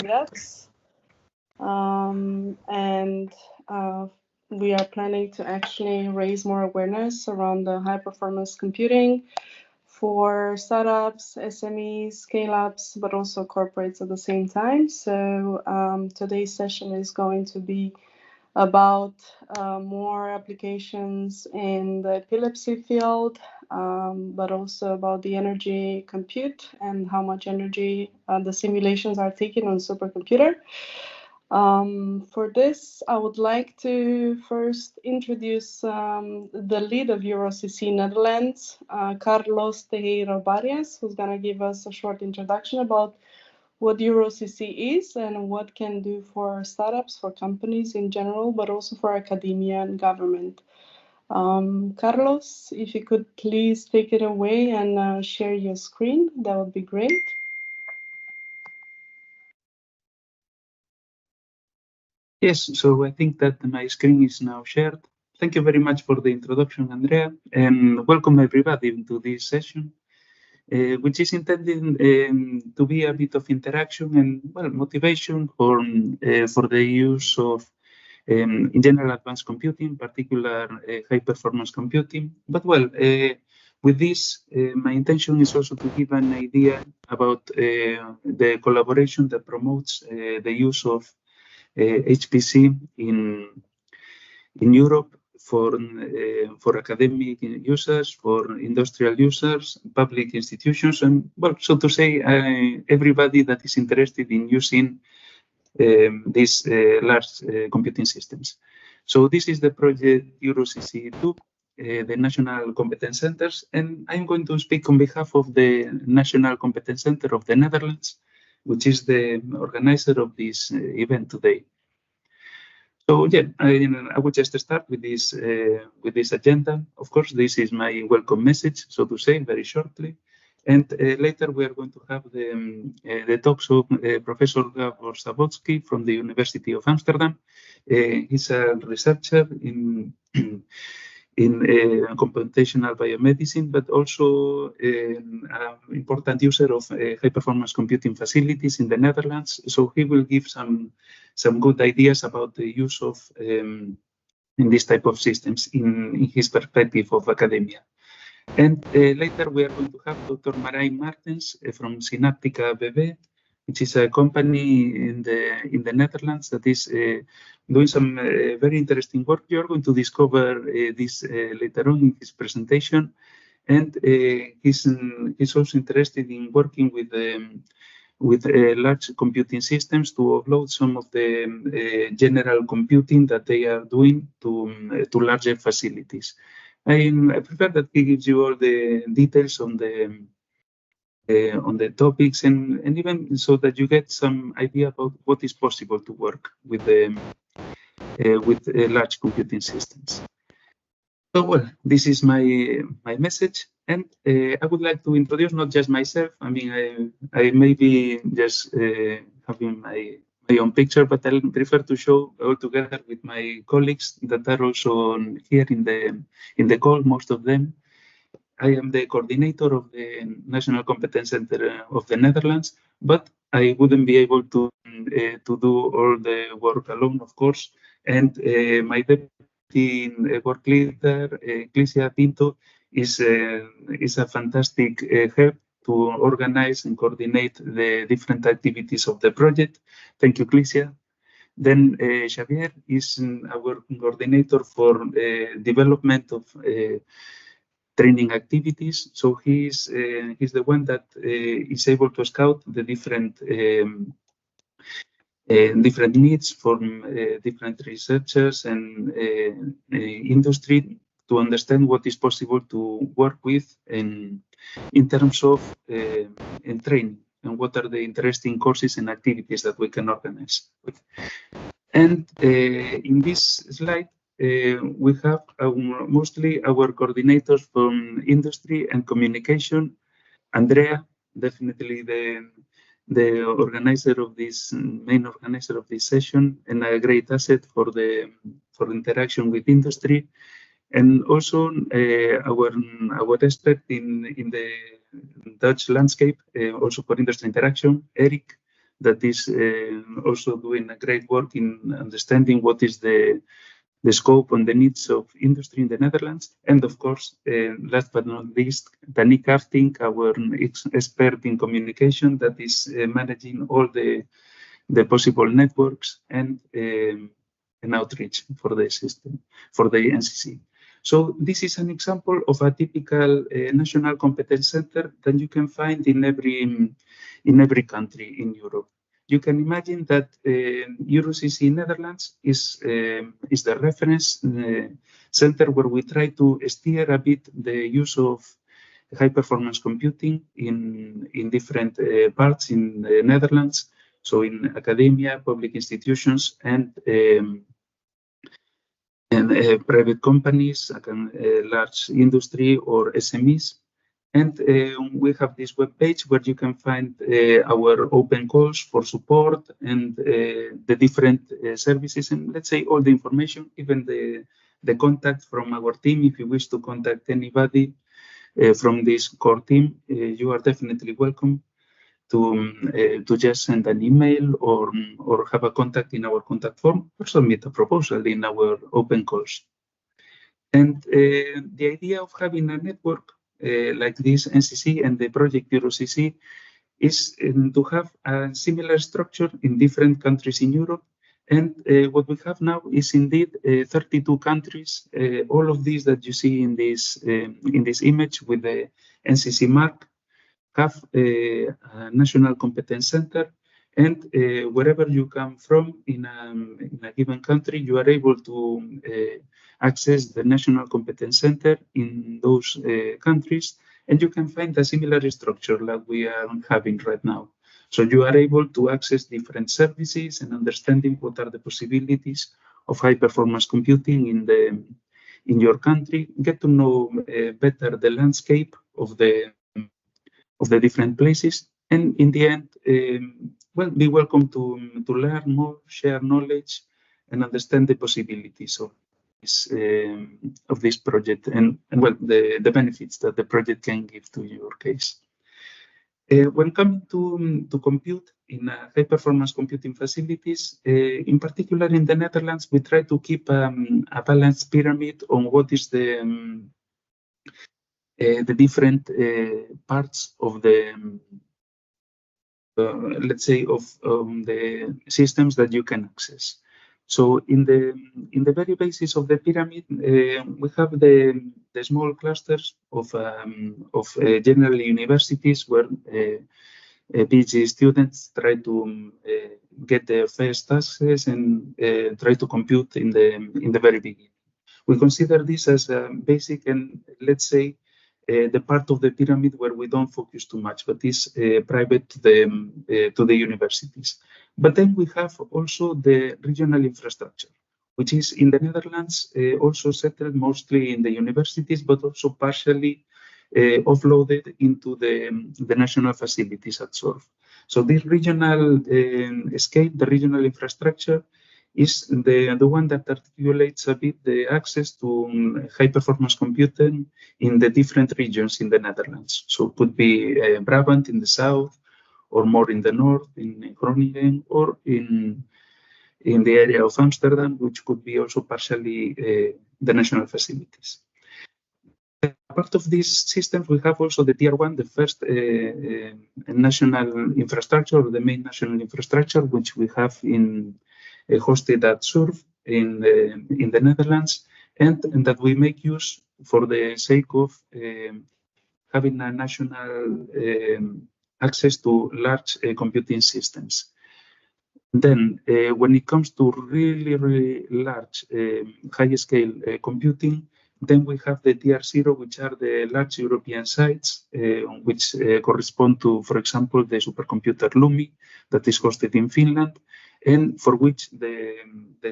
meetups. And we are planning to actually raise more awareness around the high-performance computing for startups, SMEs, scale-ups, but also corporates at the same time. So today's session is going to be about more applications in the epilepsy field, but also about the energy compute and how much energy the simulations are taking on supercomputer. For this, I would like to first introduce the lead of EuroCC Netherlands, Carlos Teijeiro Barjas, who's going to give us a short introduction about what EuroCC is and what can do for startups, for companies in general, but also for academia and government. Carlos, if you could please take it away and share your screen, that would be great. Yes, so I think that my screen is now shared. Thank you very much for the introduction, Andrea, and welcome everybody to this session, which is intended to be a bit of interaction and, well, motivation for the use of, in general, advanced computing, particular high-performance computing. But, well, with this, my intention is also to give an idea about the collaboration that promotes the use of HPC in Europe for academic users, for industrial users, public institutions, and, well, so to say, everybody that is interested in using these large computing systems. So this is the project EuroCC2, the National Competence Centers, and I'm going to speak on behalf of the National Competence Center of the Netherlands, which is the organizer of this event today. So yeah, I would just start with this agenda. Of course, this is my welcome message, so to say, very shortly. And later we are going to have the talks of Professor Gábor Závodszky from the University of Amsterdam. He's a researcher in computational biomedicine, but also an important user of high-performance computing facilities in the Netherlands. So he will give some good ideas about the use of in this type of systems in his perspective of academia. And later we are going to have Dr. Marijn Martens from Synaptica BV, which is a company in the Netherlands that is doing some very interesting work. You're going to discover this later on in his presentation. And he's also interested in working with large computing systems to offload some of the general computing that they are doing to larger facilities. I prefer that he gives you all the details on the topics and even so that you get some idea about what is possible to work with large computing systems. So, well, this is my message, and I would like to introduce not just myself. I mean, I may be just having my own picture, but I prefer to show all together with my colleagues that are also here in the call, most of them. I am the coordinator of the National Competence Center of the Netherlands, but I wouldn't be able to do all the work alone, of course. And my deputy work leader, Clicia Pinto, is a fantastic help to organize and coordinate the different activities of the project. Thank you, Clicia. Then Xavier is our coordinator for development of training activities. So he's the one that is able to scout the different needs from different researchers and industry to understand what is possible to work with in terms of training and what are the interesting courses and activities that we can organize. And in this slide, we have mostly our coordinators from industry and communication. Andrea, definitely the organizer of this, main organizer of this session, and a great asset for interaction with industry. And also our expert in the Dutch landscape, also for industry interaction, Eric that is also doing a great work in understanding what is the scope and the needs of industry in the Netherlands. And of course, last but not least, Danique Afting, our expert in communication that is managing all the possible networks and outreach for the system, for the NCC. So this is an example of a typical national competence center that you can find in every country in Europe. You can imagine that EuroCC Netherlands is the reference center where we try to steer a bit the use of high-performance computing in different parts in the Netherlands. So in academia, public institutions, and private companies, large industry or SMEs. And we have this web page where you can find our open calls for support and the different services, and let's say all the information, even the contact from our team. If you wish to contact anybody from this core team, you are definitely welcome to just send an email or have a contact in our contact form or submit a proposal in our open calls. And the idea of having a network like this NCC and the project EuroCC is to have a similar structure in different countries in Europe. And what we have now is indeed 32 countries. All of these that you see in this image with the NCC mark have a national competence center, and wherever you come from in a given country, you are able to access the national competence center in those countries, and you can find a similar structure like we are having right now. So you are able to access different services and understanding what are the possibilities of high-performance computing in your country, get to know better the landscape of the different places, and in the end, well, be welcome to learn more, share knowledge, and understand the possibilities of this project, and well, the benefits that the project can give to your case. When coming to compute in high-performance computing facilities, in particular in the Netherlands, we try to keep a balanced pyramid on what is the different parts of the, let's say, of the systems that you can access. So in the very basis of the pyramid, we have the small clusters of general universities where PhD students try to get their first access and try to compute in the very beginning. We consider this as a basic and, let's say, the part of the pyramid where we don't focus too much, but is private to the universities. But then we have also the regional infrastructure, which is in the Netherlands also settled mostly in the universities, but also partially offloaded into the national facilities at SORF. So this regional scale, the regional infrastructure, is the one that articulates a bit the access to high-performance computing in the different regions in the Netherlands. So it could be Brabant in the south, or more in the north, in Groningen, or in the area of Amsterdam, which could be also partially the national facilities. Part of these systems, we have also the Tier 1, the first national infrastructure, or the main national infrastructure, which we have hosted at SURF in the Netherlands, and that we make use for the sake of having a national access to large computing systems. Then, when it comes to really, really large high-scale computing, then we have the Tier 0, which are the large European sites, which correspond to, for example, the supercomputer LUMI that is hosted in Finland, and for which the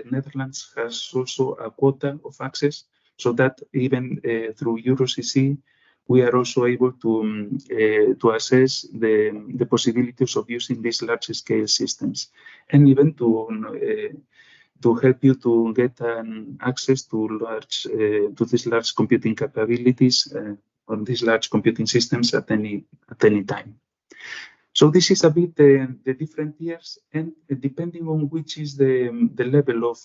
Netherlands has also a quota of access, so that even through EuroCC, we are also able to assess the possibilities of using these large-scale systems, and even to help you to get access to these large computing capabilities on these large computing systems at any time. So this is a bit the different tiers, and depending on which is the level of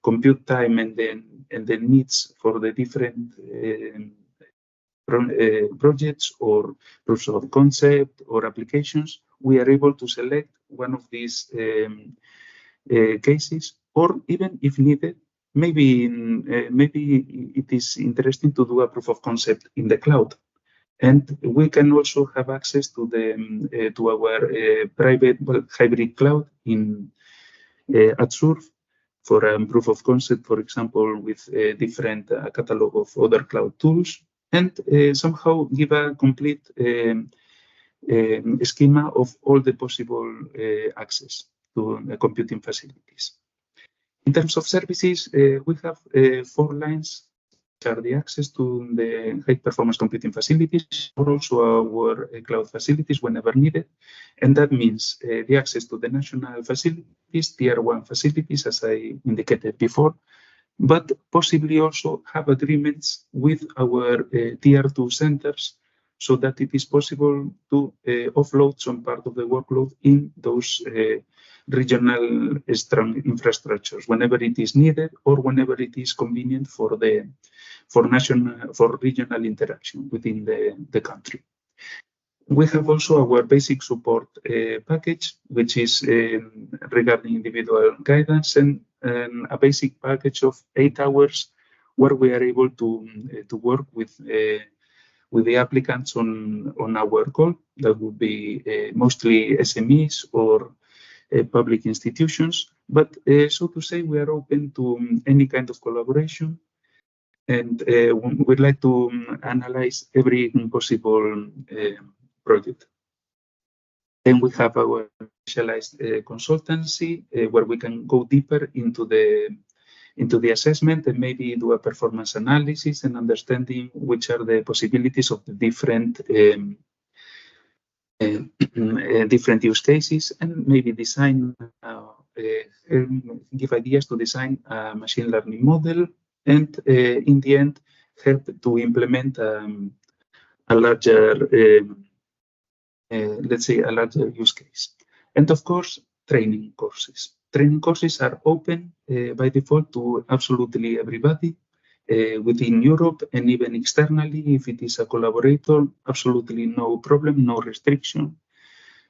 compute time and the needs for the different projects or proofs of concept or applications, we are able to select one of these cases, or even if needed, maybe it is interesting to do a proof of concept in the cloud. And we can also have access to the to our private hybrid cloud in Azure for a proof of concept, for example, with a different catalog of other cloud tools, and somehow give a complete schema of all the possible access to computing facilities. In terms of services, we have 4 lines, which are the access to the high-performance computing facilities, or also our cloud facilities whenever needed. And that means the access to the national facilities, Tier 1 facilities, as I indicated before, but possibly also have agreements with our Tier 2 centers, so that it is possible to offload some part of the workload in those regional strong infrastructures whenever it is needed or whenever it is convenient for regional interaction within the country. We have also our basic support package, which is regarding individual guidance, and a basic package of 8 hours where we are able to work with the applicants on our call. That would be mostly SMEs or public institutions, but so to say, we are open to any kind of collaboration, and we'd like to analyze every possible project. Then we have our specialized consultancy, where we can go deeper into the assessment and maybe do a performance analysis and understanding which are the possibilities of the different different use cases, and maybe design, give ideas to design a machine learning model, and in the end, help to implement a larger, let's say, a larger use case. And of course, training courses. Training courses are open by default to absolutely everybody within Europe, and even externally, if it is a collaborator, absolutely no problem, no restriction.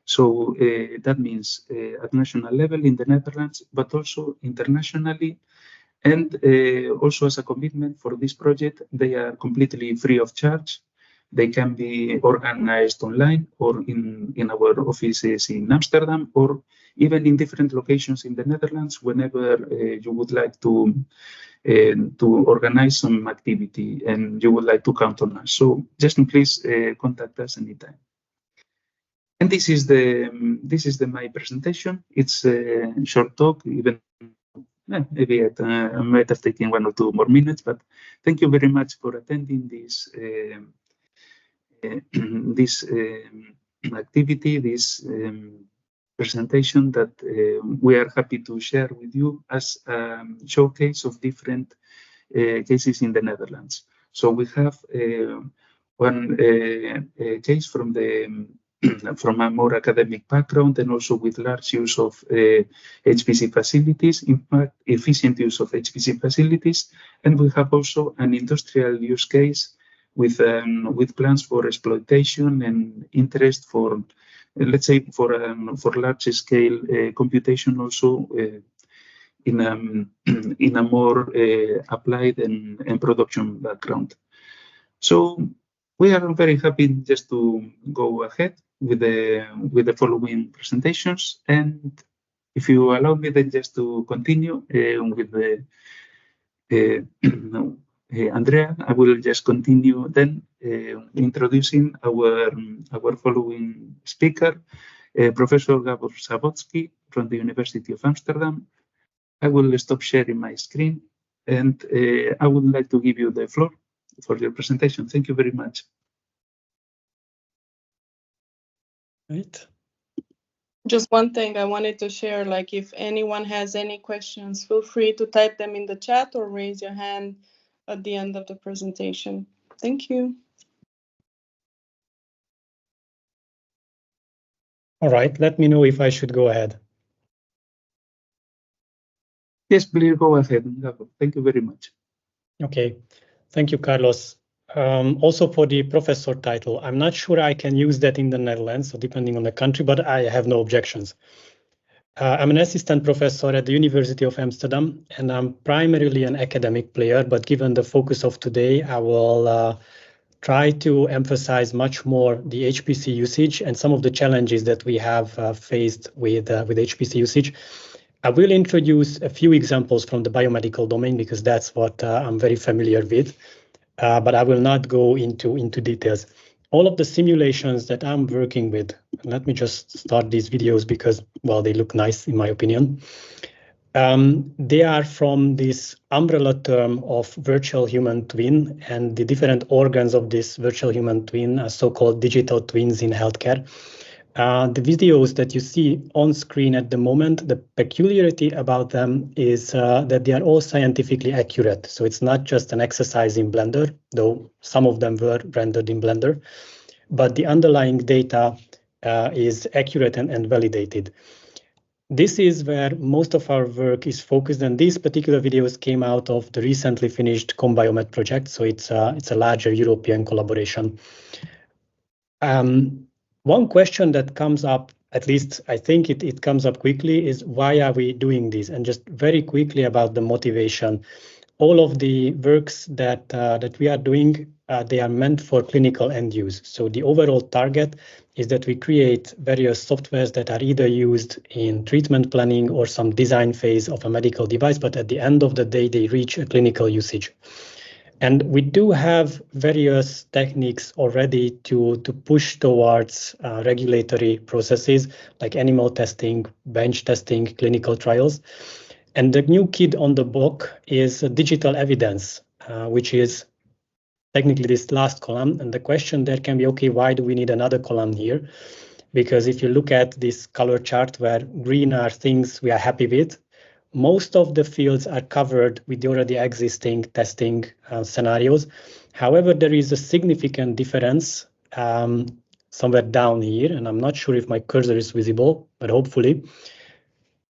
So that means at national level in the Netherlands, but also internationally. And also as a commitment for this project, they are completely free of charge. They can be organized online or in our offices in Amsterdam, or even in different locations in the Netherlands whenever you would like to organize some activity and you would like to count on us. So just please contact us anytime. And this is my presentation. It's a short talk, even maybe I might have taken 1 or 2 more minutes, but thank you very much for attending this activity, this presentation that we are happy to share with you as a showcase of different cases in the Netherlands. So we have one case from a more academic background, and also with large use of HPC facilities, in fact, efficient use of HPC facilities. And we have also an industrial use case with plans for exploitation and interest for, let's say, for large scale computation also in a more applied and production background. So we are very happy just to go ahead with the following presentations, and if you allow me then just to continue with Andrea, I will just continue then introducing our following speaker, Professor Gábor Závodszky from the University of Amsterdam. I will stop sharing my screen, and I would like to give you the floor for your presentation. Thank you very much. Right. Just one thing I wanted to share, like if anyone has any questions, feel free to type them in the chat or raise your hand at the end of the presentation. Thank you. All right, let me know if I should go ahead. Yes, please go ahead, Gábor. Thank you very much. Okay, thank you, Carlos. Also for the professor title, I'm not sure I can use that in the Netherlands, so depending on the country, but I have no objections. I'm an assistant professor at the University of Amsterdam, and I'm primarily an academic player, but given the focus of today, I will try to emphasize much more the HPC usage and some of the challenges that we have faced with HPC usage. I will introduce a few examples from the biomedical domain because that's what I'm very familiar with, but I will not go into details. All of the simulations that I'm working with, let me just start these videos because, well, they look nice in my opinion. They are from this umbrella term of virtual human twin, and the different organs of this virtual human twin are so-called digital twins in healthcare. The videos that you see on screen at the moment, the peculiarity about them is that they are all scientifically accurate. So it's not just an exercise in Blender, though some of them were rendered in Blender, but the underlying data is accurate and validated. This is where most of our work is focused, and these particular videos came out of the recently finished CombBiomed project, so it's a larger European collaboration. One question that comes up, at least I think it comes up quickly, is why are we doing this? And just very quickly about the motivation. All of the works that we are doing, they are meant for clinical end use. So the overall target is that we create various softwares that are either used in treatment planning or some design phase of a medical device, but at the end of the day, they reach a clinical usage. And we do have various techniques already to push towards regulatory processes like animal testing, bench testing, clinical trials. And the new kid on the block is digital evidence, which is technically this last column. And the question there can be, okay, why do we need another column here? Because if you look at this color chart where green are things we are happy with, most of the fields are covered with the already existing testing scenarios. However, there is a significant difference somewhere down here, and I'm not sure if my cursor is visible, but hopefully.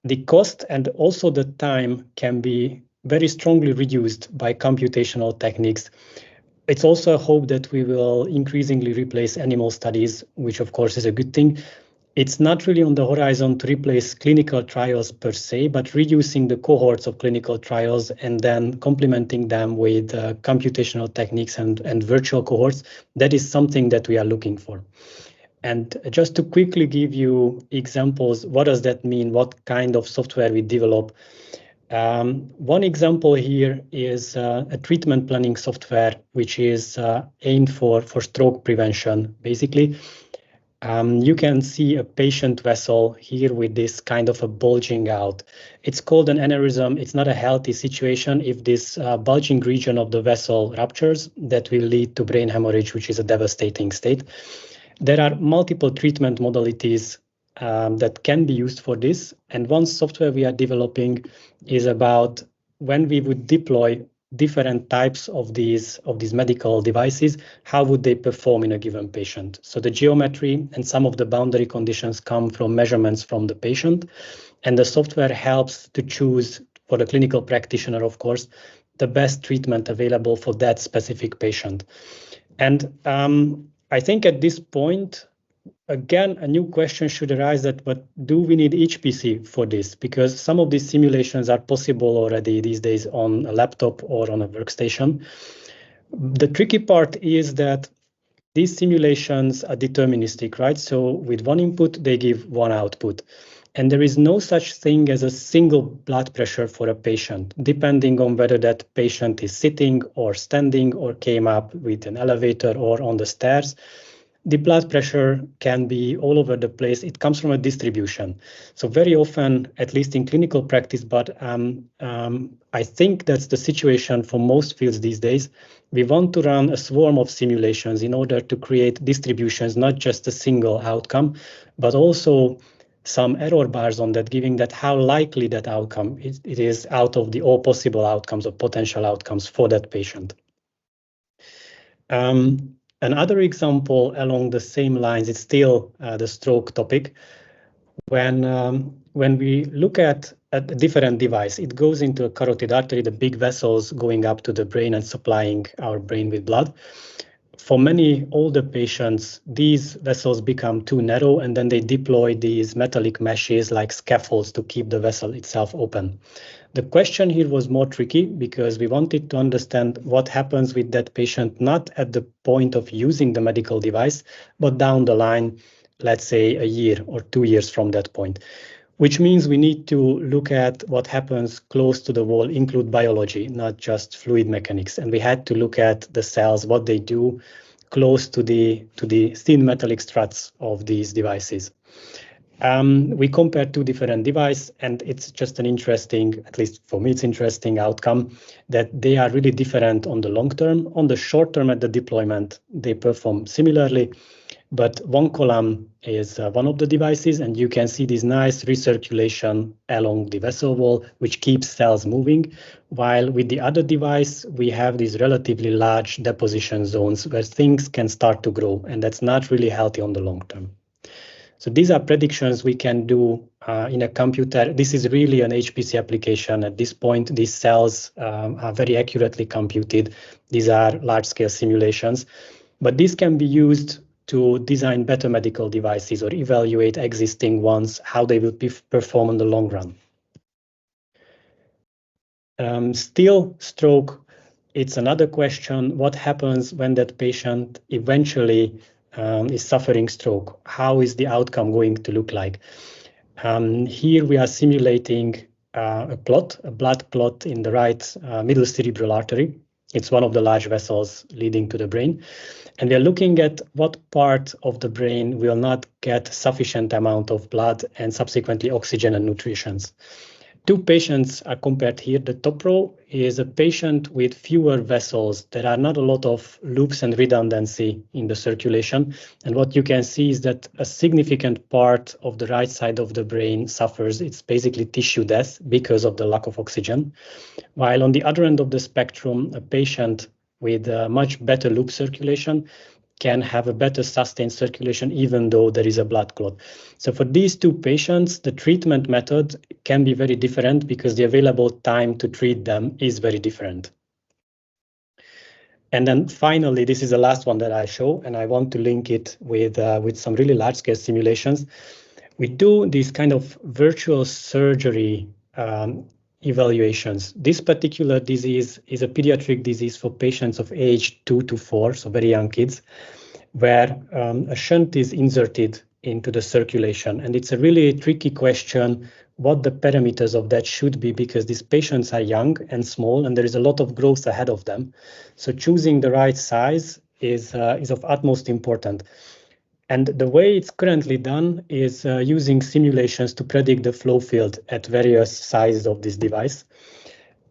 The cost and also the time can be very strongly reduced by computational techniques. It's also a hope that we will increasingly replace animal studies, which of course is a good thing. It's not really on the horizon to replace clinical trials per se, but reducing the cohorts of clinical trials and then complementing them with computational techniques and virtual cohorts. That is something that we are looking for. And just to quickly give you examples, what does that mean? What kind of software we develop? One example here is a treatment planning software, which is aimed for stroke prevention, basically. You can see a patient vessel here with this kind of a bulging out. It's called an aneurysm. It's not a healthy situation. If this bulging region of the vessel ruptures, that will lead to brain hemorrhage, which is a devastating state. There are multiple treatment modalities that can be used for this. And one software we are developing is about when we would deploy different types of these medical devices, how would they perform in a given patient? So the geometry and some of the boundary conditions come from measurements from the patient. And the software helps to choose, for the clinical practitioner, of course, the best treatment available for that specific patient. And I think at this point, again, a new question should arise but do we need HPC for this? Because some of these simulations are possible already these days on a laptop or on a workstation. The tricky part is that these simulations are deterministic, right? So with one input, they give one output. And there is no such thing as a single blood pressure for a patient, depending on whether that patient is sitting or standing or came up with an elevator or on the stairs. The blood pressure can be all over the place. It comes from a distribution. So very often, at least in clinical practice, but I think that's the situation for most fields these days. We want to run a swarm of simulations in order to create distributions, not just a single outcome, but also some error bars on that, giving that how likely that outcome it is out of the all possible outcomes or potential outcomes for that patient. Another example along the same lines, it's still the stroke topic. When we look at a different device, it goes into a carotid artery, the big vessels going up to the brain and supplying our brain with blood. For many older patients, these vessels become too narrow, and then they deploy these metallic meshes like scaffolds to keep the vessel itself open. The question here was more tricky because we wanted to understand what happens with that patient, not at the point of using the medical device, but down the line, let's say a year or 2 years from that point, which means we need to look at what happens close to the wall, include biology, not just fluid mechanics. And we had to look at the cells, what they do close to the thin metallic struts of these devices. We compared 2 different devices, and it's just an interesting, at least for me, it's interesting outcome that they are really different on the long term. On the short term at the deployment, they perform similarly, but one column is one of the devices, and you can see this nice recirculation along the vessel wall, which keeps cells moving, while with the other device, we have these relatively large deposition zones where things can start to grow, and that's not really healthy on the long term. So these are predictions we can do in a computer. This is really an HPC application. At this point, these cells are very accurately computed. These are large-scale simulations, but this can be used to design better medical devices or evaluate existing ones, how they will perform in the long run. Still, stroke, it's another question. What happens when that patient eventually is suffering stroke? How is the outcome going to look like? Here we are simulating a blood clot in the right middle cerebral artery. It's one of the large vessels leading to the brain. And we are looking at what part of the brain will not get sufficient amount of blood and subsequently oxygen and nutrition. 2 patients are compared here. The top row is a patient with fewer vessels. There are not a lot of loops and redundancy in the circulation. And what you can see is that a significant part of the right side of the brain suffers. It's basically tissue death because of the lack of oxygen. While on the other end of the spectrum, a patient with much better loop circulation can have a better sustained circulation even though there is a blood clot. So for these 2 patients, the treatment method can be very different because the available time to treat them is very different. And then finally, this is the last one that I show, and I want to link it with some really large-scale simulations. We do these kind of virtual surgery evaluations. This particular disease is a pediatric disease for patients of age 2 to 4, so very young kids, where a shunt is inserted into the circulation. And it's a really tricky question what the parameters of that should be, because these patients are young and small, and there is a lot of growth ahead of them. So choosing the right size is of utmost importance. And the way it's currently done is using simulations to predict the flow field at various sizes of this device.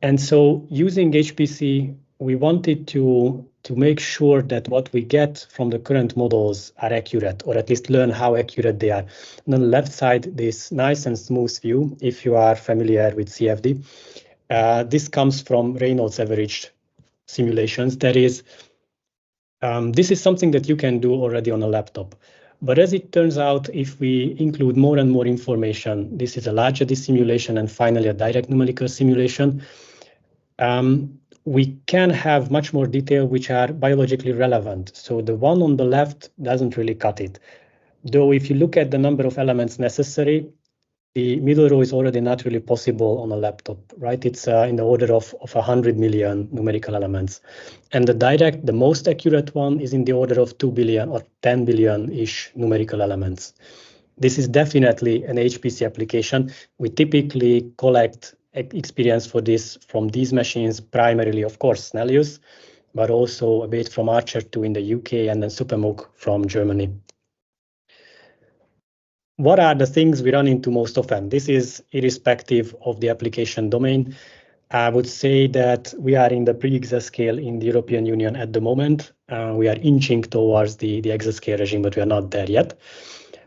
And so using HPC, we wanted to make sure that what we get from the current models are accurate, or at least learn how accurate they are. And on the left side, this nice and smooth view, if you are familiar with CFD, this comes from Reynolds averaged simulations. That is, this is something that you can do already on a laptop. But as it turns out, if we include more and more information, this is a larger simulation and finally a direct numerical simulation, we can have much more detail which are biologically relevant. So the one on the left doesn't really cut it. Though if you look at the number of elements necessary, the middle row is already not really possible on a laptop, right? It's in the order of 100 million numerical elements. And the most accurate one is in the order of 2 billion or 10 billion-ish numerical elements. This is definitely an HPC application. We typically collect experience for this from these machines, primarily, of course, Snellius, but also a bit from Archer 2 in the UK and then SuperMOOC from Germany. What are the things we run into most often? This is irrespective of the application domain. I would say that we are in the pre-exascale in the European Union at the moment. We are inching towards the exascale regime, but we are not there yet.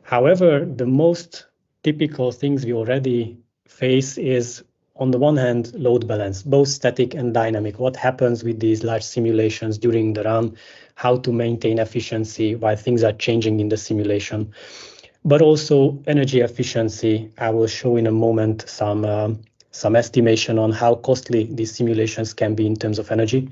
However, the most typical things we already face is on the one hand, load balance, both static and dynamic. What happens with these large simulations during the run, how to maintain efficiency while things are changing in the simulation. But also energy efficiency. I will show in a moment some estimation on how costly these simulations can be in terms of energy.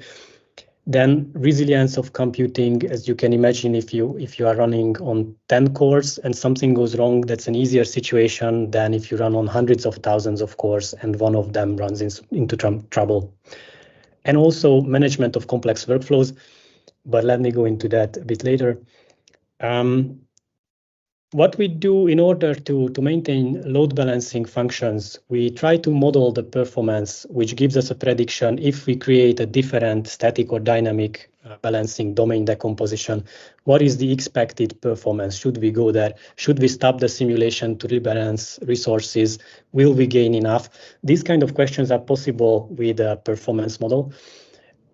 Then resilience of computing, as you can imagine, if you are running on 10 cores and something goes wrong, that's an easier situation than if you run on hundreds of thousands of cores and one of them runs into trouble. And also management of complex workflows, but let me go into that a bit later. What we do in order to maintain load balancing functions, we try to model the performance, which gives us a prediction if we create a different static or dynamic balancing domain decomposition. What is the expected performance? Should we go there? Should we stop the simulation to rebalance resources? Will we gain enough? These kind of questions are possible with a performance model.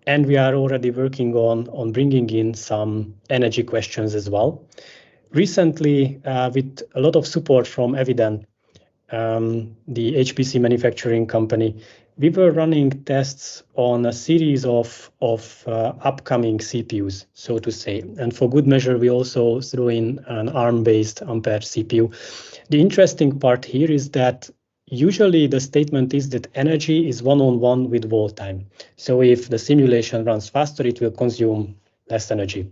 And we are already working on bringing in some energy questions as well. Recently, with a lot of support from Eviden, the HPC manufacturing company, we were running tests on a series of upcoming CPUs, so to say. And for good measure, we also threw in an ARM-based Ampere CPU. The interesting part here is that usually the statement is that energy is one-on-one with wall time. So if the simulation runs faster, it will consume less energy.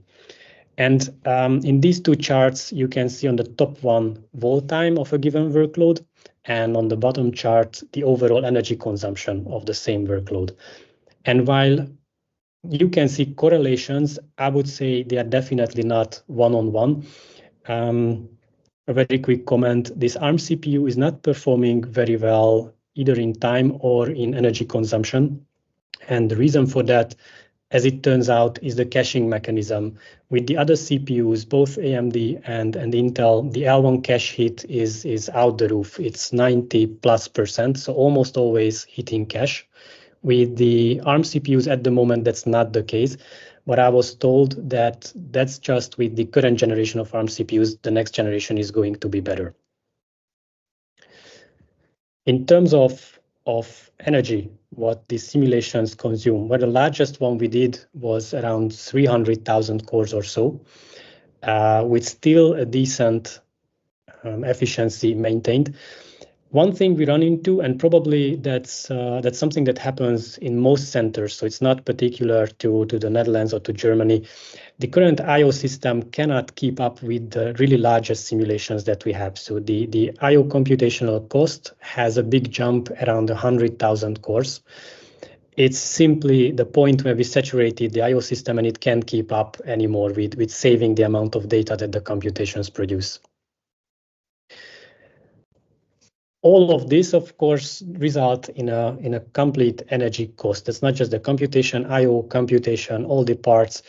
And in these two charts, you can see on the top one, wall time of a given workload, and on the bottom chart, the overall energy consumption of the same workload. And while you can see correlations, I would say they are definitely not one-on-one. A very quick comment, this ARM CPU is not performing very well, either in time or in energy consumption. And the reason for that, as it turns out, is the caching mechanism. With the other CPUs, both AMD and Intel, the L1 cache hit is out the roof. It's 90+%, so almost always hitting cache. With the ARM CPUs at the moment, that's not the case. But I was told that that's just with the current generation of ARM CPUs, the next generation is going to be better. In terms of energy, what the simulations consume, well, the largest one we did was around 300,000 cores or so, with still a decent efficiency maintained. One thing we run into, and probably that's something that happens in most centers, so it's not particular to the Netherlands or to Germany. The current I/O system cannot keep up with the really largest simulations that we have. So the I/O computational cost has a big jump around 100,000 cores. It's simply the point where we saturated the I/O system and it can't keep up anymore with saving the amount of data that the computations produce. All of this, of course, result in a complete energy cost. It's not just the computation, I/O computation, all the parts.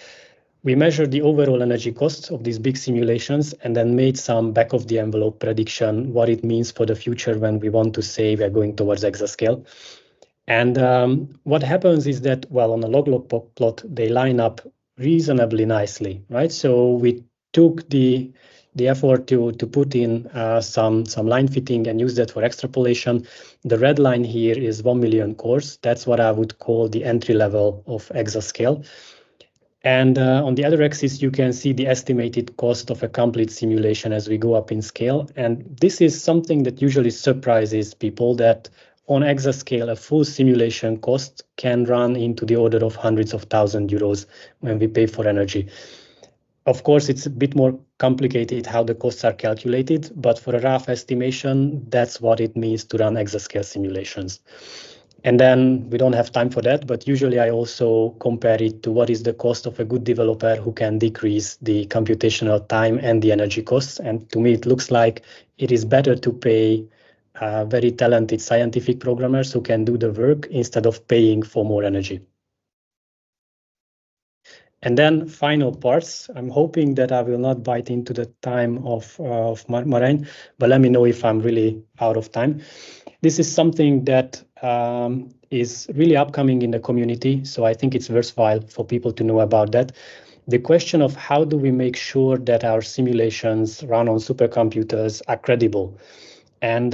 We measured the overall energy costs of these big simulations and then made some back-of-the-envelope prediction what it means for the future when we want to say we're going towards exascale. And what happens is that, well, on a log-log plot, they line up reasonably nicely, right? So we took the effort to put in some line fitting and use that for extrapolation. The red line here is 1 million cores. That's what I would call the entry level of exascale. And on the other axis, you can see the estimated cost of a complete simulation as we go up in scale. And this is something that usually surprises people, that on exascale, a full simulation cost can run into the order of hundreds of thousands of euros when we pay for energy. Of course, it's a bit more complicated how the costs are calculated, but for a rough estimation, that's what it means to run exascale simulations. And then we don't have time for that, but usually I also compare it to what is the cost of a good developer who can decrease the computational time and the energy costs. And to me, it looks like it is better to pay very talented scientific programmers who can do the work instead of paying for more energy. And then final parts. I'm hoping that I will not bite into the time of Marijn, but let me know if I'm really out of time. This is something that is really upcoming in the community, so I think it's worthwhile for people to know about that. The question of how do we make sure that our simulations run on supercomputers are credible. And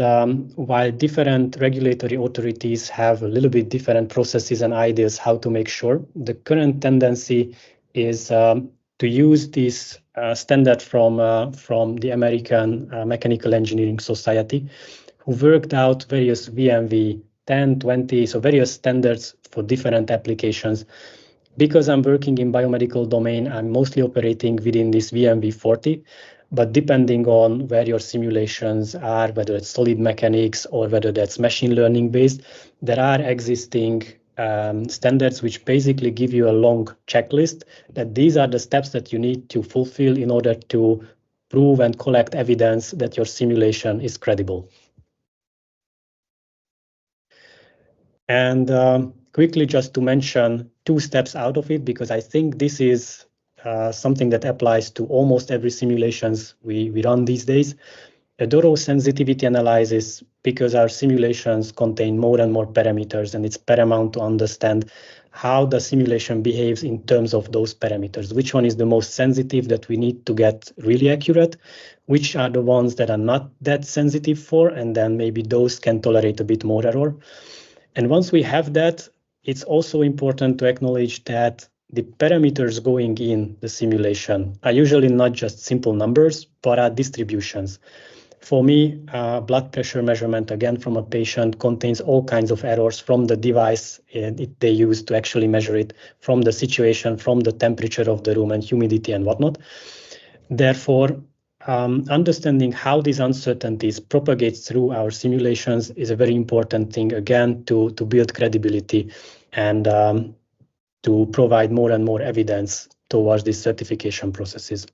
while different regulatory authorities have a little bit different processes and ideas how to make sure, the current tendency is to use this standard from the American Mechanical Engineering Society, who worked out various VMV 10, 20, so various standards for different applications. Because I'm working in biomedical domain, I'm mostly operating within this VMV 40, but depending on where your simulations are, whether it's solid mechanics or whether that's machine learning based, there are existing standards which basically give you a long checklist that these are the steps that you need to fulfill in order to prove and collect evidence that your simulation is credible. And quickly, just to mention 2 steps out of it, because I think this is something that applies to almost every simulations we run these days. A thorough sensitivity analysis, because our simulations contain more and more parameters, and it's paramount to understand how the simulation behaves in terms of those parameters. Which one is the most sensitive that we need to get really accurate? Which are the ones that are not that sensitive for, and then maybe those can tolerate a bit more error. And once we have that, it's also important to acknowledge that the parameters going in the simulation are usually not just simple numbers, but are distributions. For me, blood pressure measurement, again, from a patient contains all kinds of errors from the device they use to actually measure it, from the situation, from the temperature of the room and humidity and whatnot. Therefore, understanding how these uncertainties propagate through our simulations is a very important thing, again, to build credibility and to provide more and more evidence towards these certification processes.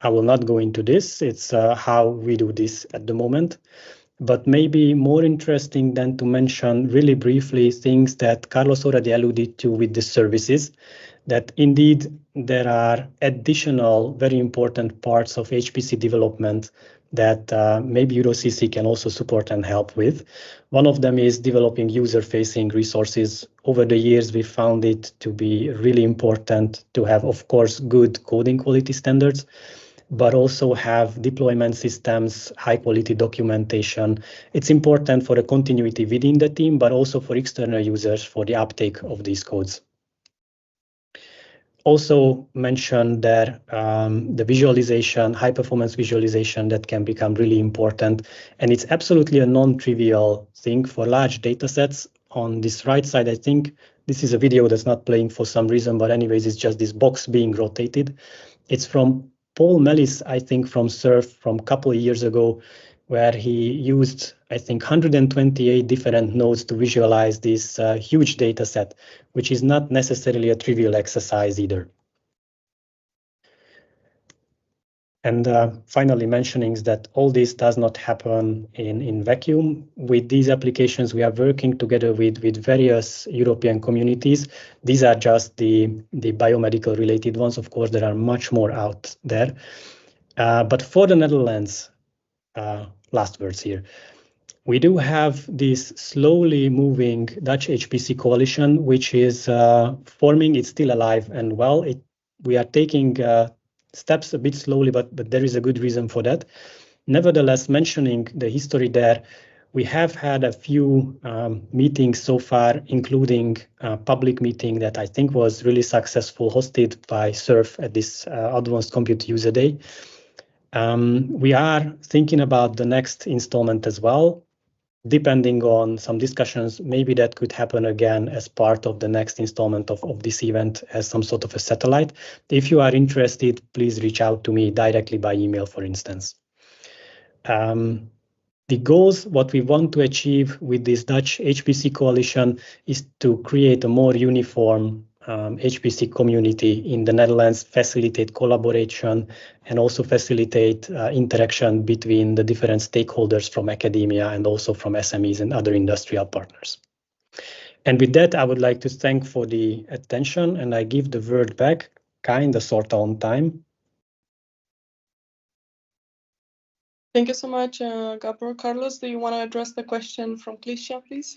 I will not go into this. It's how we do this at the moment. But maybe more interesting than to mention really briefly things that Carlos already alluded to with the services, that indeed there are additional very important parts of HPC development that maybe EuroCC can also support and help with. One of them is developing user-facing resources. Over the years, we found it to be really important to have, of course, good coding quality standards, but also have deployment systems, high quality documentation. It's important for the continuity within the team, but also for external users for the uptake of these codes. Also mentioned there the visualization, high performance visualization that can become really important. And it's absolutely a non-trivial thing for large data sets. On this right side, I think this is a video that's not playing for some reason, but anyways, it's just this box being rotated. It's from Paul Mellis, I think, from SURF from a couple of years ago, where he used, I think, 128 different nodes to visualize this huge data set, which is not necessarily a trivial exercise either. And finally, mentioning that all this does not happen in vacuum. With these applications, we are working together with various European communities. These are just the biomedical related ones. Of course, there are much more out there. But for the Netherlands, last words here. We do have this slowly moving Dutch HPC coalition, which is forming. It's still alive and well. We are taking steps a bit slowly, but there is a good reason for that. Nevertheless, mentioning the history there, we have had a few meetings so far, including a public meeting that I think was really successful, hosted by SURF at this Advanced Compute User Day. We are thinking about the next installment as well. Depending on some discussions, maybe that could happen again as part of the next installment of this event as some sort of a satellite. If you are interested, please reach out to me directly by email, for instance. The goals, what we want to achieve with this Dutch HPC coalition is to create a more uniform HPC community in the Netherlands, facilitate collaboration, and also facilitate interaction between the different stakeholders from academia and also from SMEs and other industrial partners. And with that, I would like to thank for the attention, and I give the word back, kind of sort of on time. Thank you so much, Gábor. Carlos, do you want to address the question from Klicia, please?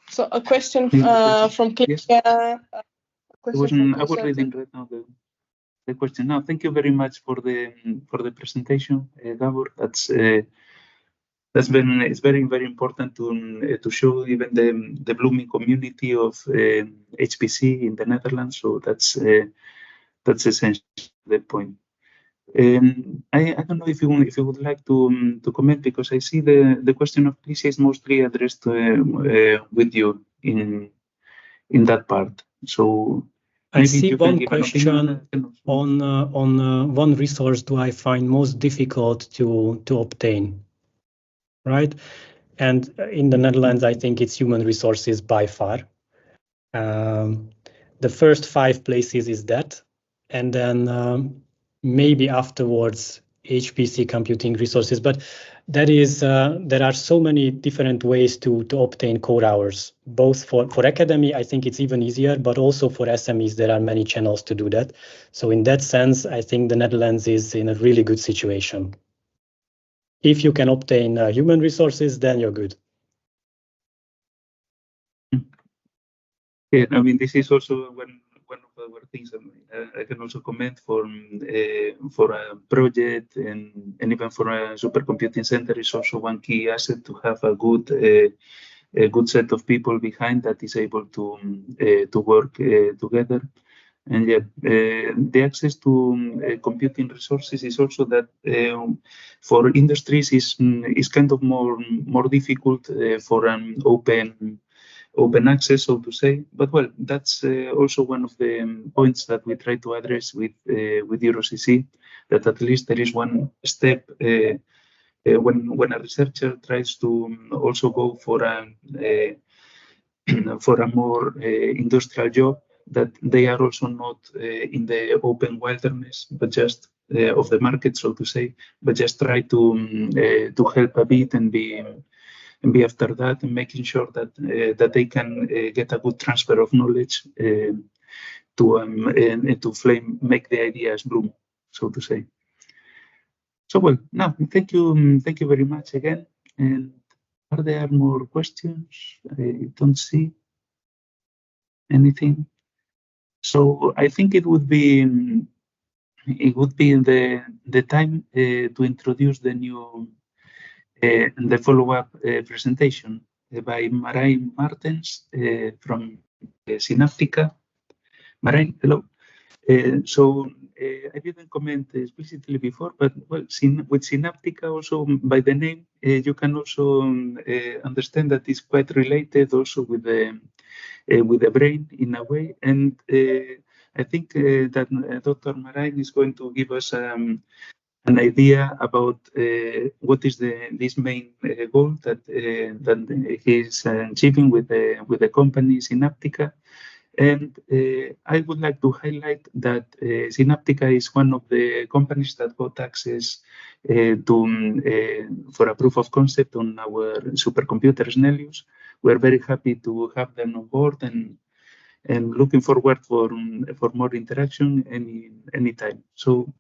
So a question from Klicia I was reading right now the question. Now, thank you very much for the presentation, Gábor. It's very, very important to show even the blooming community of HPC in the Netherlands. So that's essentially the point. I don't know if you would like to comment, because I see the question of Alicia is mostly addressed with you in that part. So I see one question on one resource do I find most difficult to obtain, right? And in the Netherlands, I think it's human resources by far. The first 5 places is that, and then maybe afterwards HPC computing resources. But that is there are so many different ways to obtain core hours, both for academy. I think it's even easier, but also for SMEs there are many channels to do that. So in that sense, I think the Netherlands is in a really good situation. If you can obtain human resources, then you're good. Yeah, I mean, this is also one of our things. I can also comment for a project and even for a supercomputing center is also one key asset to have a good set of people behind that is able to work together. And yeah, the access to computing resources is also that for industries is kind of more difficult for an open access, so to say. But well, that's also one of the points that we try to address with EuroCC, that at least there is one step when a researcher tries to also go for a more industrial job, that they are also not in the open wilderness, but just of the market, so to say, but just try to help a bit and be after that, and making sure that they can get a good transfer of knowledge to make the ideas bloom, so to say. So well, now thank you very much again. And are there more questions? I don't see anything. So I think it would be the time to introduce the new the follow-up presentation by Marijn Martens from Synaptica. Marijn, hello. I didn't comment explicitly before, but well, with Synaptica also by the name, you can also understand that it's quite related also with the brain in a way. And I think that Dr. Marijn is going to give us an idea about what is this main goal that he's achieving with the company Synaptica. And I would like to highlight that Synaptica is one of the companies that got access for a proof of concept on our supercomputer Snellius. We're very happy to have them on board and looking forward for more interaction anytime. So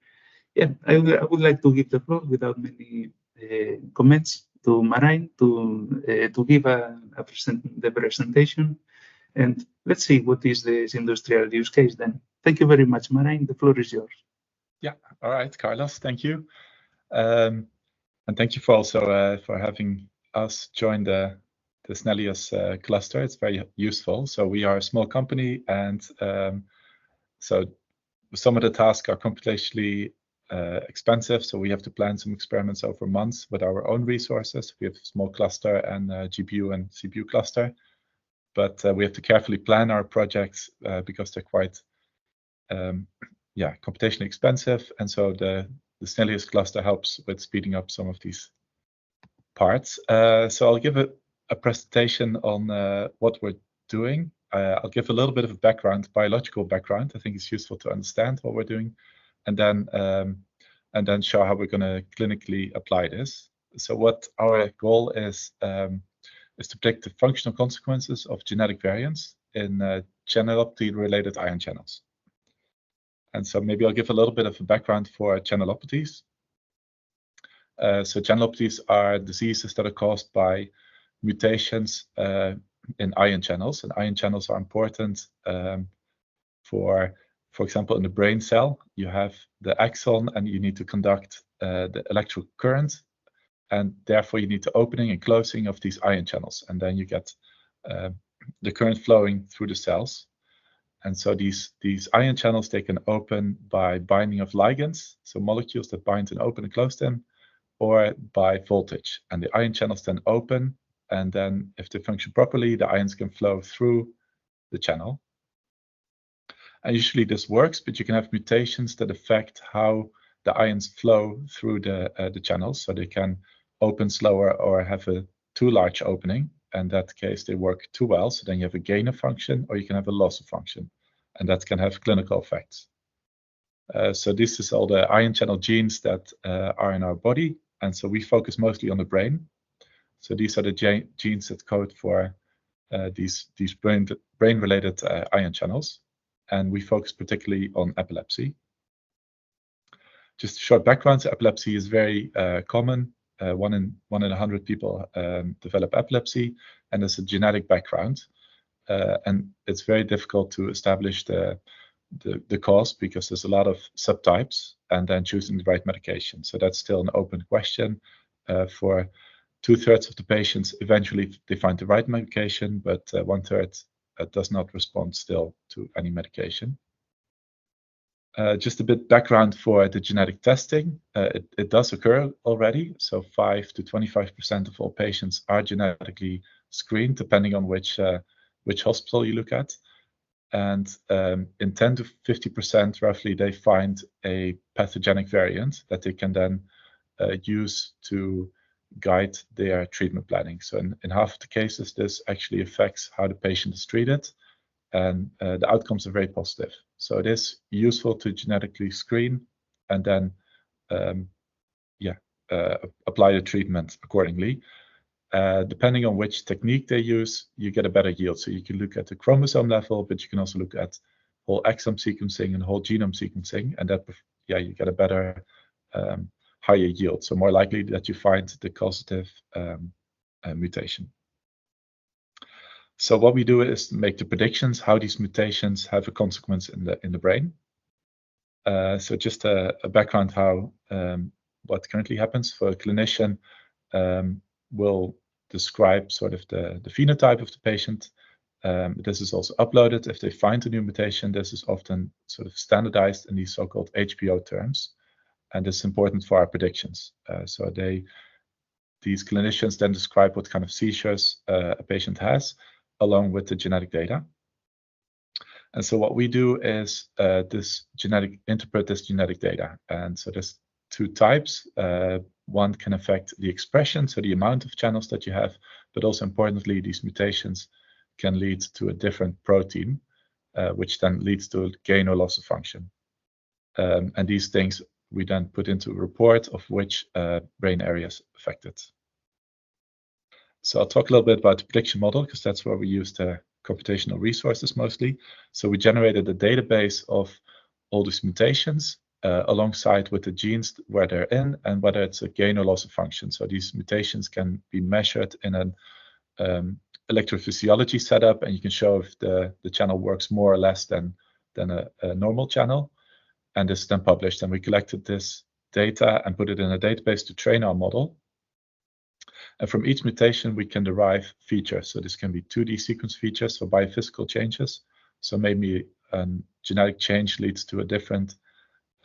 yeah, I would like to give the floor without many comments to Marijn to give the presentation. And let's see what is this industrial use case then. Thank you very much, Marijn. The floor is yours. Yeah, all right, Carlos, thank you. And thank you for also for having us join the Snellius cluster. It's very useful. So we are a small company, and so some of the tasks are computationally expensive. So we have to plan some experiments over months with our own resources. We have a small cluster and GPU and CPU cluster. But we have to carefully plan our projects because they're quite, computationally expensive. And so the Snellius cluster helps with speeding up some of these parts. So I'll give a presentation on what we're doing. I'll give a little bit of a biological background. I think it's useful to understand what we're doing, and then show how we're going to clinically apply this. So what our goal is to predict the functional consequences of genetic variants in channelopathy-related ion channels. And so maybe I'll give a little bit of a background for channelopathies. So channelopathies are diseases that are caused by mutations in ion channels, and ion channels are important For example, in the brain cell, you have the axon and you need to conduct the electrical current, and therefore you need the opening and closing of these ion channels, and then you get the current flowing through the cells. And so these ion channels, they can open by binding of ligands, so molecules that bind and open and close them, or by voltage. And the ion channels then open, and then if they function properly, the ions can flow through the channel. And usually this works, but you can have mutations that affect how the ions flow through the channels. So they can open slower or have a too large opening. In that case, they work too well. So then you have a gain of function, or you can have a loss of function. And that can have clinical effects. So this is all the ion channel genes that are in our body. And so we focus mostly on the brain. So these are the genes that code for these brain-related ion channels. And we focus particularly on epilepsy. Just a short background, so epilepsy is very common. 1 in 100 people develop epilepsy, and there's a genetic background. And it's very difficult to establish the cause because there's a lot of subtypes, and then choosing the right medication. So that's still an open question. For 2/3 of the patients, eventually they find the right medication, but 1/3 does not respond still to any medication. Just a bit background for the genetic testing. It does occur already. So 5 to 25% of all patients are genetically screened, depending on which hospital you look at. And in 10 to 50% roughly, they find a pathogenic variant that they can then use to guide their treatment planning. So in half of the cases, this actually affects how the patient is treated, and the outcomes are very positive. So it is useful to genetically screen and then apply the treatment accordingly. Depending on which technique they use, you get a better yield. So you can look at the chromosome level, but you can also look at whole exome sequencing and whole genome sequencing, and that you get a better, higher yield. So more likely that you find the causative mutation. So what we do is make the predictions how these mutations have a consequence in the brain. So just a background how what currently happens for a clinician will describe sort of the phenotype of the patient. This is also uploaded. If they find a new mutation, this is often sort of standardized in these so-called HPO terms, and this is important for our predictions. So these clinicians then describe what kind of seizures a patient has, along with the genetic data. And so what we do is interpret this genetic data. And so there's 2 types. One can affect the expression, so the amount of channels that you have, but also importantly, these mutations can lead to a different protein, which then leads to a gain or loss of function. And these things we then put into a report of which brain areas affected. So I'll talk a little bit about the prediction model, because that's where we use the computational resources mostly. So we generated a database of all these mutations alongside with the genes where they're in and whether it's a gain or loss of function. So these mutations can be measured in an electrophysiology setup, and you can show if the channel works more or less than a normal channel. And this is then published, and we collected this data and put it in a database to train our model. And from each mutation, we can derive features. So this can be 2D sequence features, so biophysical changes. So maybe a genetic change leads to a different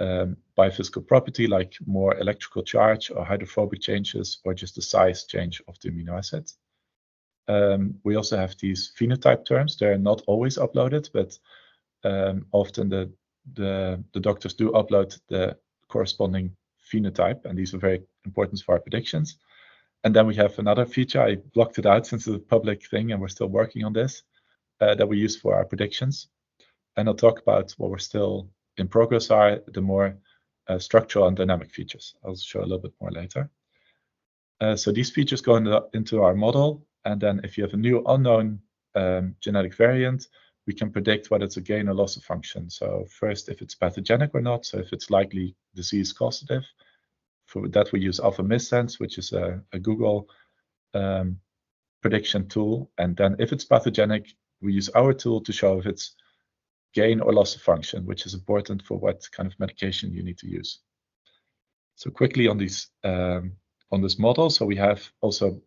biophysical property, like more electrical charge or hydrophobic changes, or just the size change of the amino acid. We also have these phenotype terms. They're not always uploaded, but often the doctors do upload the corresponding phenotype, and these are very important for our predictions. And then we have another feature. I blocked it out since it's a public thing, and we're still working on this, that we use for our predictions. And I'll talk about what we're still in progress are the more structural and dynamic features. I'll show a little bit more later. So these features go into our model, and then if you have a new unknown genetic variant, we can predict whether it's a gain or loss of function. So first, if it's pathogenic or not, so if it's likely disease causative. For that, we use alpha missense, which is a Google prediction tool. And then if it's pathogenic, we use our tool to show if it's gain or loss of function, which is important for what kind of medication you need to use. So quickly on these on this model, so we have also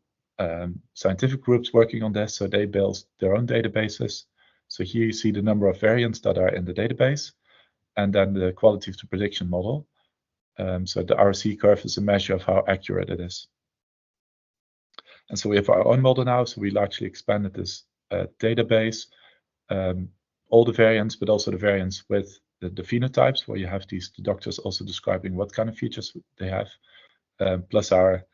scientific groups working on this, so they build their own databases. So here you see the number of variants that are in the database, and then the quality of the prediction model. So the ROC curve is a measure of how accurate it is. And so we have our own model now, so we largely expanded this database, all the variants, but also the variants with the phenotypes, where you have the doctors also describing what kind of features they have, plus our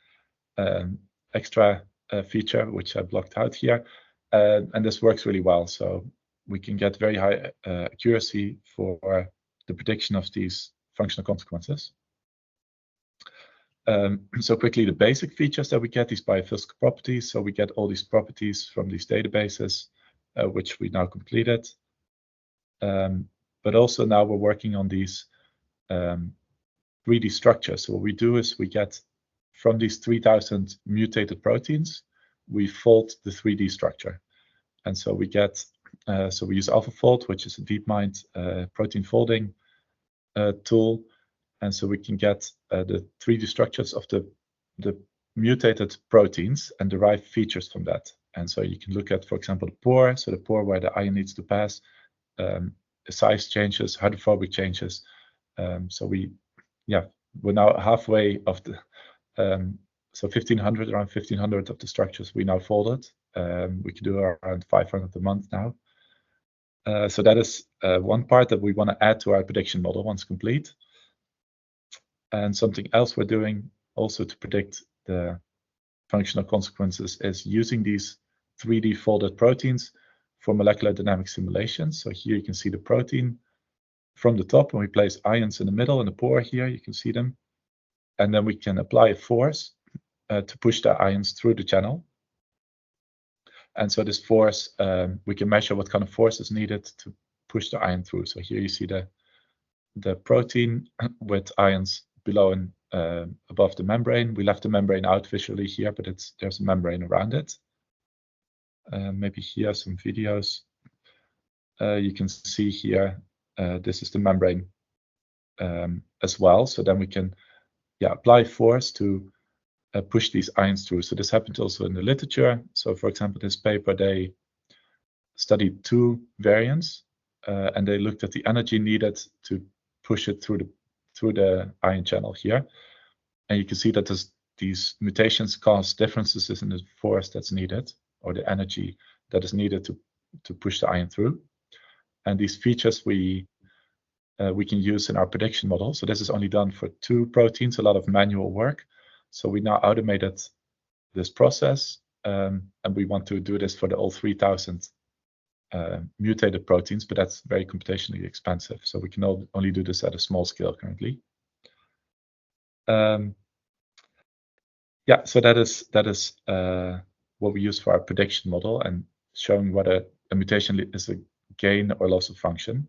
extra feature, which I blocked out here. And this works really well. So we can get very high accuracy for the prediction of these functional consequences. So quickly, the basic features that we get, these biophysical properties. So we get all these properties from these databases, which we now completed. But also now we're working on these 3D structures. So what we do is we get from these 3,000 mutated proteins, we fold the 3D structure. And so we get, so we use AlphaFold, which is a DeepMind protein folding tool. And so we can get the 3D structures of the mutated proteins and derive features from that. And so you can look at, for example, the pore, so the pore where the ion needs to pass, size changes, hydrophobic changes. So we're now halfway of the, so 1,500, around 1,500 of the structures we now folded. We can do around 500 a month now. So that is one part that we want to add to our prediction model once complete. And something else we're doing also to predict the functional consequences is using these 3D folded proteins for molecular dynamic simulations. So here you can see the protein from the top, and we place ions in the middle in the pore here, you can see them. And then we can apply a force to push the ions through the channel. And so this force, we can measure what kind of force is needed to push the ion through. So here you see the protein with ions below and above the membrane. We left the membrane out visually here, but there's a membrane around it. Maybe here some videos. You can see here, this is the membrane as well. So then we can apply force to push these ions through. So this happened also in the literature. So for example, this paper, they studied 2 variants and they looked at the energy needed to push it through the ion channel here. And you can see that these mutations cause differences in the force that's needed, or the energy that is needed to push the ion through. And these features we can use in our prediction model. So this is only done for 2 proteins, a lot of manual work. So we now automated this process, and we want to do this for all 3,000 mutated proteins, but that's very computationally expensive. So we can only do this at a small scale currently. So that is what we use for our prediction model, and showing what a mutation is a gain or loss of function.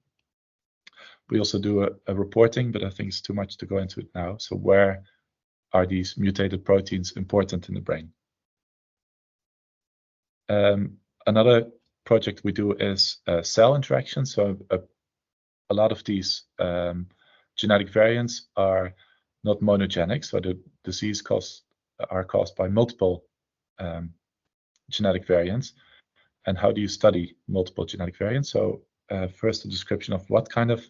We also do a reporting, but I think it's too much to go into it now. So where are these mutated proteins important in the brain? Another project we do is cell interaction. So a lot of these genetic variants are not monogenic. So the disease are caused by multiple genetic variants. And how do you study multiple genetic variants? So first, a description of what kind of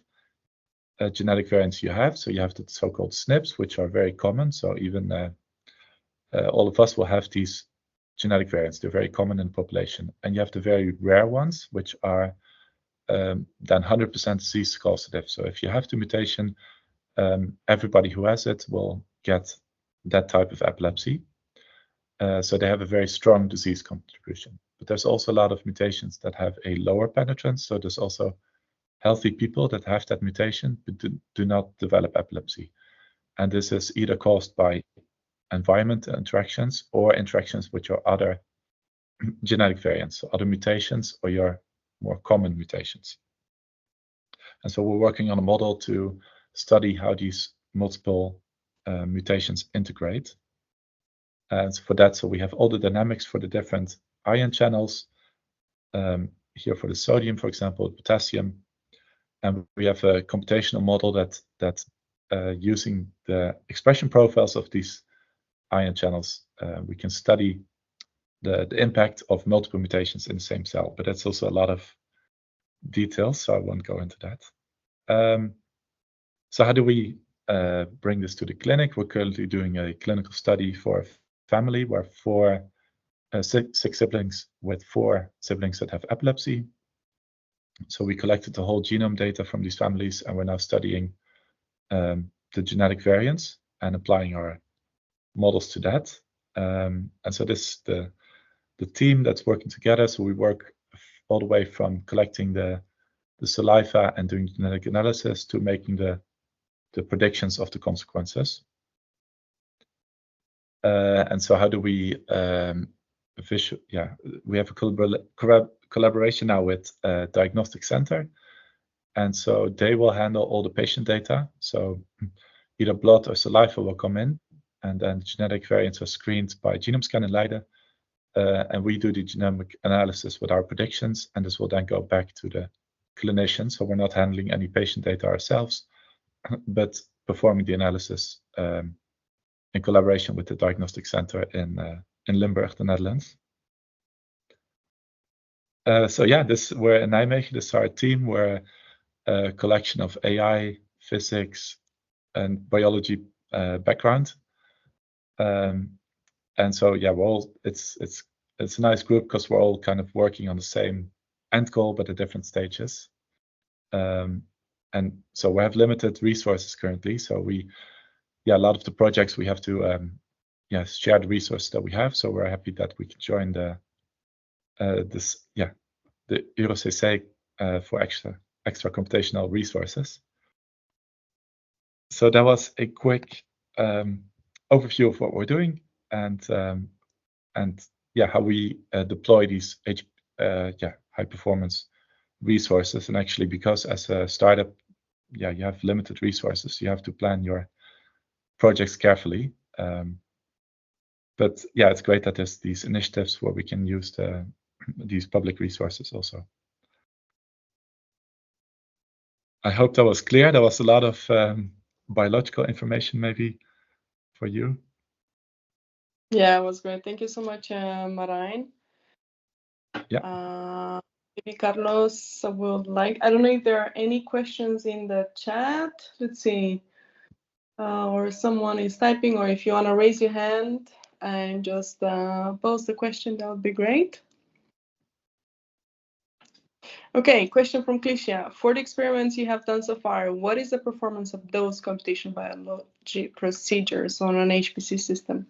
genetic variants you have. So you have the so-called SNPs, which are very common. So even all of us will have these genetic variants. They're very common in the population. And you have the very rare ones, which are then 100% disease causative. So if you have the mutation, everybody who has it will get that type of epilepsy. So they have a very strong disease contribution. But there's also a lot of mutations that have a lower penetrance. So there's also healthy people that have that mutation but do not develop epilepsy. And this is either caused by environment interactions or interactions with your other genetic variants, so other mutations or your more common mutations. And so we're working on a model to study how these multiple mutations integrate. And so for that, so we have all the dynamics for the different ion channels. Here for the sodium, for example, potassium. and we have a computational model that using the expression profiles of these ion channels, we can study the impact of multiple mutations in the same cell. But that's also a lot of details, so I won't go into that. So how do we bring this to the clinic? We're currently doing a clinical study for a family where six siblings with 4 siblings that have epilepsy. So we collected the whole genome data from these families, and we're now studying the genetic variants and applying our models to that. And so this is the team that's working together. So we work all the way from collecting the saliva and doing genetic analysis to making the predictions of the consequences. And so how do we we have a collaboration now with a diagnostic center, and so they will handle all the patient data. So either blood or saliva will come in, and then genetic variants are screened by genome scan in Leiden, and we do the genomic analysis with our predictions, and this will then go back to the clinician. So we're not handling any patient data ourselves, but performing the analysis in collaboration with the diagnostic center in Limburg, the Netherlands. So yeah, we're in Nijmegen. This is our team. We're a collection of AI, physics, and biology background. And so yeah, it's a nice group because we're all kind of working on the same end goal, but at different stages. And so we have limited resources currently. So a lot of the projects we have to share the resources that we have. So we're happy that we can join the EuroCC for extra computational resources. So that was a quick overview of what we're doing and how we deploy these high performance resources. And actually, because as a startup, you have limited resources, you have to plan your projects carefully. But yeah, it's great that there's these initiatives where we can use these public resources also. I hope that was clear. There was a lot of biological information maybe for you. Yeah, it was great. Thank you so much, Marijn. Yeah. Maybe Carlos would like, I don't know if there are any questions in the chat. Let's see. Or someone is typing, or if you want to raise your hand and just pose the question, that would be great. Okay, question from Clicia. For the experiments you have done so far, what is the performance of those computational biology procedures on an HPC system?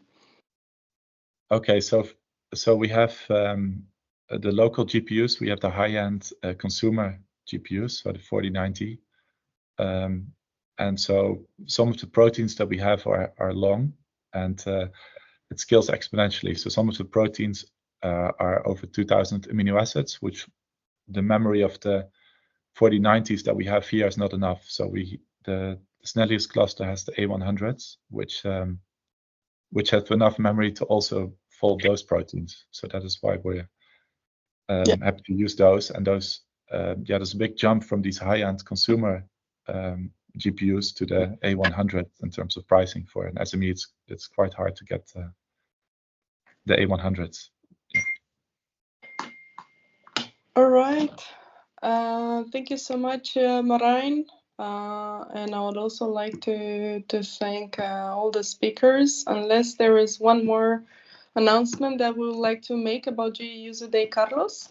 Okay, so we have the local GPUs. We have the high-end consumer GPUs, so the 4090. And so some of the proteins that we have are long, and it scales exponentially. So some of the proteins are over 2,000 amino acids, which the memory of the 4090s that we have here is not enough. So the Snellius cluster has the A100s, which have enough memory to also fold those proteins. So that is why we're happy to use those. And those, there's a big jump from these high-end consumer GPUs to the A100 in terms of pricing. For an SME, it's quite hard to get the A100s. All right. Thank you so much, Marijn. And I would also like to thank all the speakers, unless there is one more announcement that we would like to make about GE User Day, Carlos.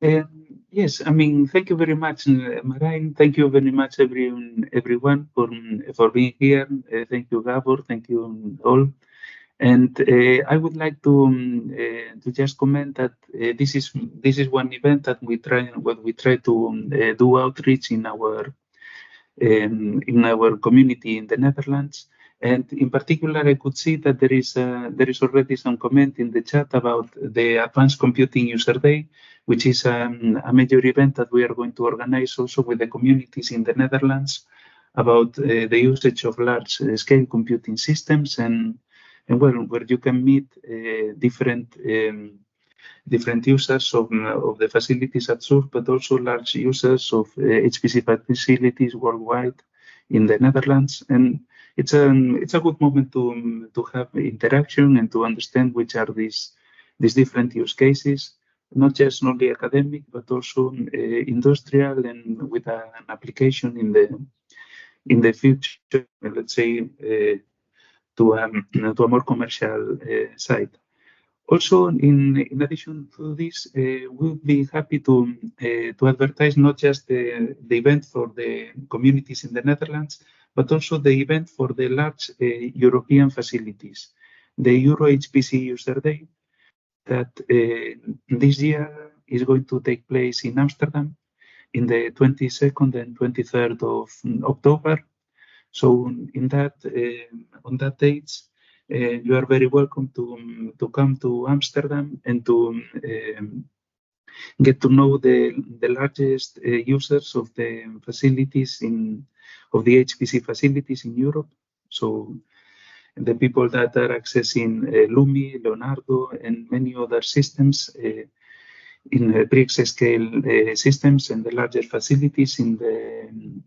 Yes, I mean, thank you very much, Marijn. Thank you very much, everyone, for being here. Thank you, Gábor. Thank you all. And I would like to just comment that this is one event that we try to do outreach in our community in the Netherlands. And in particular, I could see that there is already some comment in the chat about the Advanced Computing User Day, which is a major event that we are going to organize also with the communities in the Netherlands about the usage of large-scale computing systems and well, where you can meet different different users of the facilities at source, but also large users of HPC facilities worldwide in the Netherlands. And it's a good moment to have interaction and to understand which are these different use cases, not just only academic, but also industrial and with an application in the future, let's say, to a more commercial side. Also, in addition to this, we'll be happy to advertise not just the event for the communities in the Netherlands, but also the event for the large European facilities, the EuroHPC User Day, that this year is going to take place in Amsterdam in the 22nd and 23rd of October. So in that on that dates, you are very welcome to come to Amsterdam and to get to know the largest users of the facilities of the HPC facilities in Europe. So the people that are accessing Lumi, Leonardo, and many other systems in pre-scale systems and the largest facilities in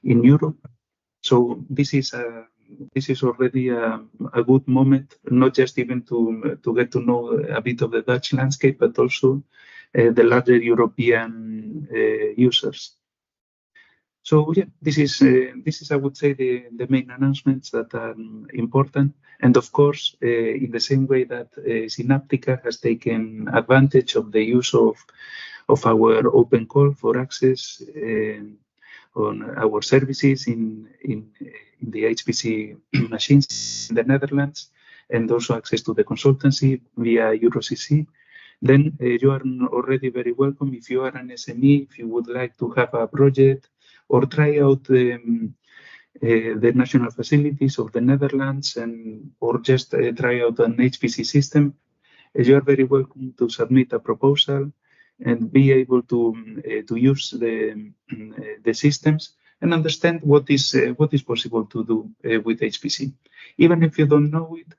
Europe. So this is already a good moment, not just even to get to know a bit of the Dutch landscape, but also the larger European users. So yeah, this is I would say the main announcements that are important. And of course, in the same way that Synaptica has taken advantage of the use of our open call for access on our services in the HPC machines in the Netherlands, and also access to the consultancy via EuroCC, then you are already very welcome. If you are an SME, if you would like to have a project or try out the national facilities of the Netherlands, or just try out an HPC system, you are very welcome to submit a proposal and be able to use the systems and understand what is possible to do with HPC. Even if you don't know it,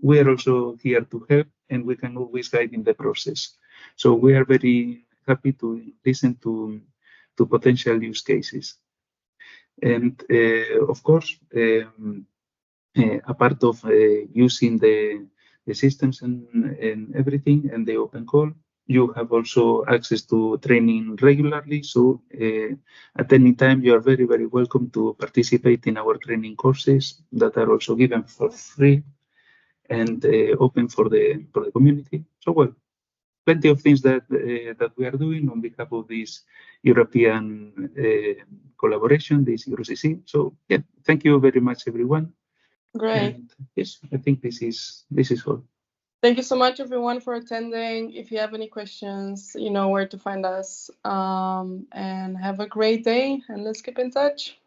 we are also here to help, and we can always guide in the process. So we are very happy to listen to potential use cases. And of course, a part of using the systems and everything and the open call, you have also access to training regularly. So at any time, you are very, very welcome to participate in our training courses that are also given for free and open for the community. So well, plenty of things that we are doing on behalf of this European collaboration, this EuroCC. So yeah, thank you very much, everyone. Great. And yes, I think this is all. Thank you so much, everyone, for attending. If you have any questions, you know where to find us. And have a great day, and let's keep in touch.